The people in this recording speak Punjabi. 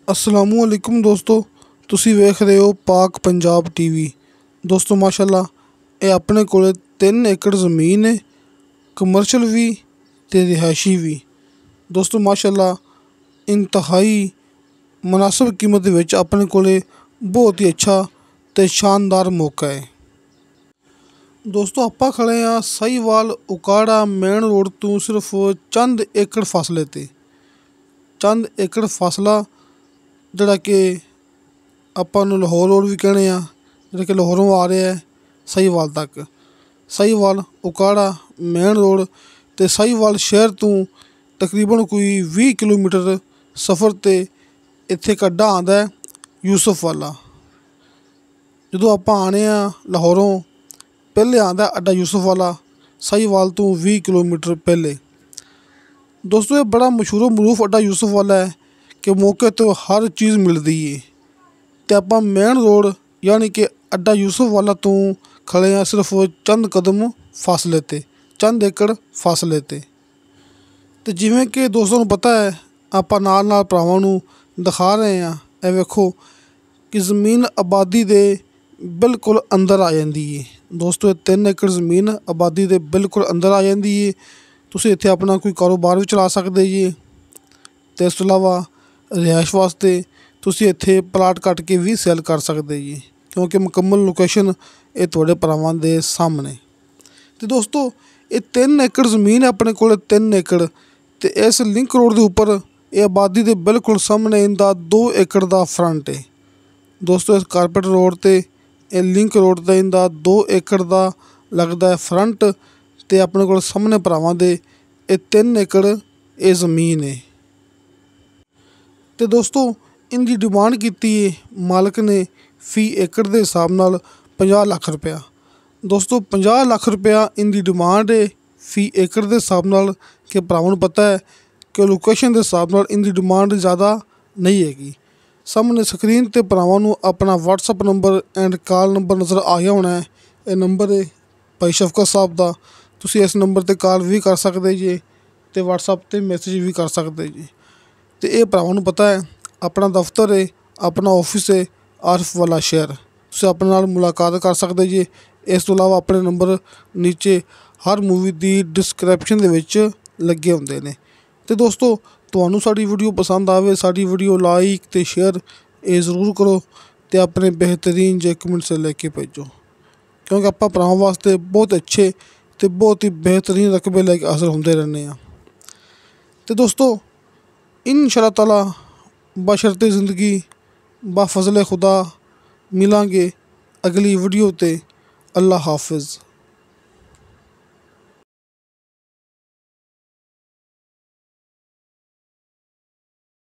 असलामुअलैकुम दोस्तों, ਤੁਸੀਂ ਵੇਖ ਰਹੇ ਹੋ ਪਾਕ ਪੰਜਾਬ ਟੀਵੀ। ਦੋਸਤੋ ਮਾਸ਼ਾਅੱਲਾ ਇਹ ਆਪਣੇ ਕੋਲੇ 3 ਏਕੜ ਜ਼ਮੀਨ ਹੈ, ਕਮਰਸ਼ੀਅਲ ਵੀ ਅਤੇ ਰਿਹਾਇਸ਼ੀ ਵੀ। ਦੋਸਤੋ ਮਾਸ਼ਾਅੱਲਾ ਇੰਤਹਾਈ ਮੁਨਾਸਿਬ ਕੀਮਤ ਦੇ ਵਿੱਚ ਆਪਣੇ ਕੋਲੇ ਬਹੁਤ ਹੀ ਅੱਛਾ ਅਤੇ ਸ਼ਾਨਦਾਰ ਮੌਕਾ ਹੈ। ਦੋਸਤੋ ਆਪਾਂ ਖੜ੍ਹੇ ਹਾਂ ਸਾਹੀਵਾਲ ਉਕਾੜਾ ਮੇਨ ਰੋਡ ਤੋਂ ਸਿਰਫ ਚੰਦ ਏਕੜ ਫਾਸਲੇ 'ਤੇ। ਚੰਦ ਏਕੜ ਫਾਸਲਾ ਜਿਹੜਾ ਕਿ ਆਪਾਂ ਨੂੰ ਲਾਹੌਰ ਰੋਡ ਵੀ ਕਹਿੰਦੇ ਹਾਂ, ਜਿਹੜਾ ਕਿ ਲਾਹੌਰੋਂ ਆ ਰਿਹਾ ਹੈ ਸਾਹੀਵਾਲ ਤੱਕ। ਸਾਹੀਵਾਲ ਉਕਾੜਾ ਮੇਨ ਰੋਡ ਅਤੇ ਸਾਹੀਵਾਲ ਸ਼ਹਿਰ ਤੋਂ ਤਕਰੀਬਨ ਕੋਈ 20 ਕਿਲੋਮੀਟਰ ਸਫ਼ਰ 'ਤੇ ਇੱਥੇ ਇੱਕ ਅੱਡਾ ਆਉਂਦਾ ਯੂਸਫ ਵਾਲਾ। ਜਦੋਂ ਆਪਾਂ ਆਉਂਦੇ ਹਾਂ ਲਾਹੌਰੋਂ, ਪਹਿਲੇ ਆਉਂਦਾ ਅੱਡਾ ਯੂਸਫ ਵਾਲਾ, ਸਾਹੀਵਾਲ ਤੋਂ 20 ਕਿਲੋਮੀਟਰ ਪਹਿਲੇ। ਦੋਸਤੋ ਇਹ ਬੜਾ ਮਸ਼ਹੂਰ ਮਰੂਫ ਅੱਡਾ ਯੂਸਫ ਵਾਲਾ ਹੈ ਕਿ ਮੌਕੇ 'ਤੇ ਹਰ ਚੀਜ਼ ਮਿਲਦੀ ਹੈ। ਅਤੇ ਆਪਾਂ ਮੇਨ ਰੋਡ ਯਾਨੀ ਕਿ ਅੱਡਾ ਯੂਸਫ ਵਾਲਾ ਤੋਂ ਖੜ੍ਹੇ ਹਾਂ ਸਿਰਫ ਚੰਦ ਕਦਮ ਫਾਸਲੇ 'ਤੇ, ਚੰਦ ਏਕੜ ਫਾਸਲੇ 'ਤੇ। ਅਤੇ ਜਿਵੇਂ ਕਿ ਦੋਸਤਾਂ ਨੂੰ ਪਤਾ ਹੈ, ਆਪਾਂ ਨਾਲ ਨਾਲ ਭਰਾਵਾਂ ਨੂੰ ਦਿਖਾ ਰਹੇ ਹਾਂ। ਇਹ ਵੇਖੋ ਕਿ ਜ਼ਮੀਨ ਆਬਾਦੀ ਦੇ ਬਿਲਕੁਲ ਅੰਦਰ ਆ ਜਾਂਦੀ ਹੈ। ਦੋਸਤੋ ਇਹ 3 ਏਕੜ ਜ਼ਮੀਨ ਆਬਾਦੀ ਦੇ ਬਿਲਕੁਲ ਅੰਦਰ ਆ ਜਾਂਦੀ ਹੈ। ਤੁਸੀਂ ਇੱਥੇ ਆਪਣਾ ਕੋਈ ਕਾਰੋਬਾਰ ਵੀ ਚਲਾ ਸਕਦੇ ਜੀ। ਅਤੇ ਇਸ ਤੋਂ ਇਲਾਵਾ ਰਿਹਾਇਸ਼ ਵਾਸਤੇ ਤੁਸੀਂ ਇੱਥੇ ਪਲਾਟ ਕੱਟ ਕੇ ਵੀ ਸੈਲ ਕਰ ਸਕਦੇ ਜੀ, ਕਿਉਂਕਿ ਮੁਕੰਮਲ ਲੋਕੇਸ਼ਨ ਇਹ ਤੁਹਾਡੇ ਭਰਾਵਾਂ ਦੇ ਸਾਹਮਣੇ। ਅਤੇ ਦੋਸਤੋ ਇਹ 3 ਏਕੜ ਜ਼ਮੀਨ ਹੈ ਆਪਣੇ ਕੋਲ, 3 ਏਕੜ। ਅਤੇ ਇਸ ਲਿੰਕ ਰੋਡ ਦੇ ਉੱਪਰ ਇਹ ਆਬਾਦੀ ਦੇ ਬਿਲਕੁਲ ਸਾਹਮਣੇ ਇਹਦਾ 2 ਏਕੜ ਦਾ ਫਰੰਟ ਹੈ। ਦੋਸਤੋ ਇਸ ਕਾਰਪੇਟ ਰੋਡ 'ਤੇ ਇਹ ਲਿੰਕ ਰੋਡ 'ਤੇ ਇਹਦਾ 2 ਏਕੜ ਦਾ ਲੱਗਦਾ ਹੈ ਫਰੰਟ। ਅਤੇ ਆਪਣੇ ਕੋਲ ਸਾਹਮਣੇ ਭਰਾਵਾਂ ਦੇ ਇਹ 3 ਏਕੜ ਇਹ ਜ਼ਮੀਨ ਹੈ। ਅਤੇ ਦੋਸਤੋ ਇਹਦੀ ਡਿਮਾਂਡ ਕੀਤੀ ਹੈ ਮਾਲਕ ਨੇ ਫੀ ਏਕੜ ਦੇ ਹਿਸਾਬ ਨਾਲ 50 ਲੱਖ ਰੁਪਇਆ। ਦੋਸਤੋ 50 ਲੱਖ ਰੁਪਇਆ ਇਹਦੀ ਡਿਮਾਂਡ ਹੈ ਫੀ ਏਕੜ ਦੇ ਹਿਸਾਬ ਨਾਲ, ਕਿ ਭਰਾਵਾਂ ਨੂੰ ਪਤਾ ਹੈ ਕਿ ਲੋਕੇਸ਼ਨ ਦੇ ਹਿਸਾਬ ਨਾਲ ਇਹਦੀ ਡਿਮਾਂਡ ਜ਼ਿਆਦਾ ਨਹੀਂ ਹੈਗੀ। ਸਾਹਮਣੇ ਸਕਰੀਨ 'ਤੇ ਭਰਾਵਾਂ ਨੂੰ ਆਪਣਾ WhatsApp number end call number ਨਜ਼ਰ ਆ ਗਿਆ ਹੋਣਾ ਹੈ। ਇਹ ਨੰਬਰ ਹੈ ਭਾਈ ਸ਼ਫਕਤ ਸਾਹਿਬ ਦਾ। ਤੁਸੀਂ ਇਸ ਨੰਬਰ 'ਤੇ ਕਾਲ ਵੀ ਕਰ ਸਕਦੇ ਜੀ ਅਤੇ WhatsApp 'ਤੇ ਮੈਸੇਜ ਵੀ ਕਰ ਸਕਦੇ ਜੀ। ਅਤੇ ਇਹ ਭਰਾਵਾਂ ਨੂੰ ਪਤਾ ਹੈ ਆਪਣਾ ਦਫ਼ਤਰ ਹੈ, ਆਪਣਾ ਆਫਿਸ ਹੈ ਆਰਫ ਵਾਲਾ ਸ਼ਹਿਰ। ਤੁਸੀਂ ਆਪਣੇ ਨਾਲ ਮੁਲਾਕਾਤ ਕਰ ਸਕਦੇ ਜੀ। ਇਸ ਤੋਂ ਇਲਾਵਾ ਆਪਣੇ ਨੰਬਰ ਨੀਚੇ ਹਰ ਮੂਵੀ ਦੀ ਡਿਸਕ੍ਰਿਪਸ਼ਨ ਦੇ ਵਿੱਚ ਲੱਗੇ ਹੁੰਦੇ ਨੇ। ਅਤੇ ਦੋਸਤੋ ਤੁਹਾਨੂੰ ਸਾਡੀ ਵੀਡੀਓ ਪਸੰਦ ਆਵੇ, ਸਾਡੀ ਵੀਡੀਓ ਲਾਈਕ ਅਤੇ ਸ਼ੇਅਰ ਇਹ ਜ਼ਰੂਰ ਕਰੋ ਅਤੇ ਆਪਣੇ ਬਿਹਤਰੀਨ ਜਿਹੇ ਕਮੈਂਟਸ ਲੈ ਕੇ ਭੇਜੋ, ਕਿਉਂਕਿ ਆਪਾਂ ਭਰਾਵਾਂ ਵਾਸਤੇ ਬਹੁਤ ਅੱਛੇ ਅਤੇ ਬਹੁਤ ਹੀ ਬਿਹਤਰੀਨ ਰਕਬੇ ਲੈ ਕੇ ਹਾਜ਼ਰ ਹੁੰਦੇ ਰਹਿੰਦੇ ਹਾਂ। ਅਤੇ ਦੋਸਤੋ ਇੰਸ਼ਾਅੱਲਾਹ ਤਾਲਾ ਬਸ਼ਰਤੇ ਜ਼ਿੰਦਗੀ ਬਾ ਫਜ਼ਲ ਖੁਦਾ ਮਿਲਾਂਗੇ ਅਗਲੀ ਵੀਡੀਓ 'ਤੇ। ਅੱਲਾ ਹਾਫਿਜ਼।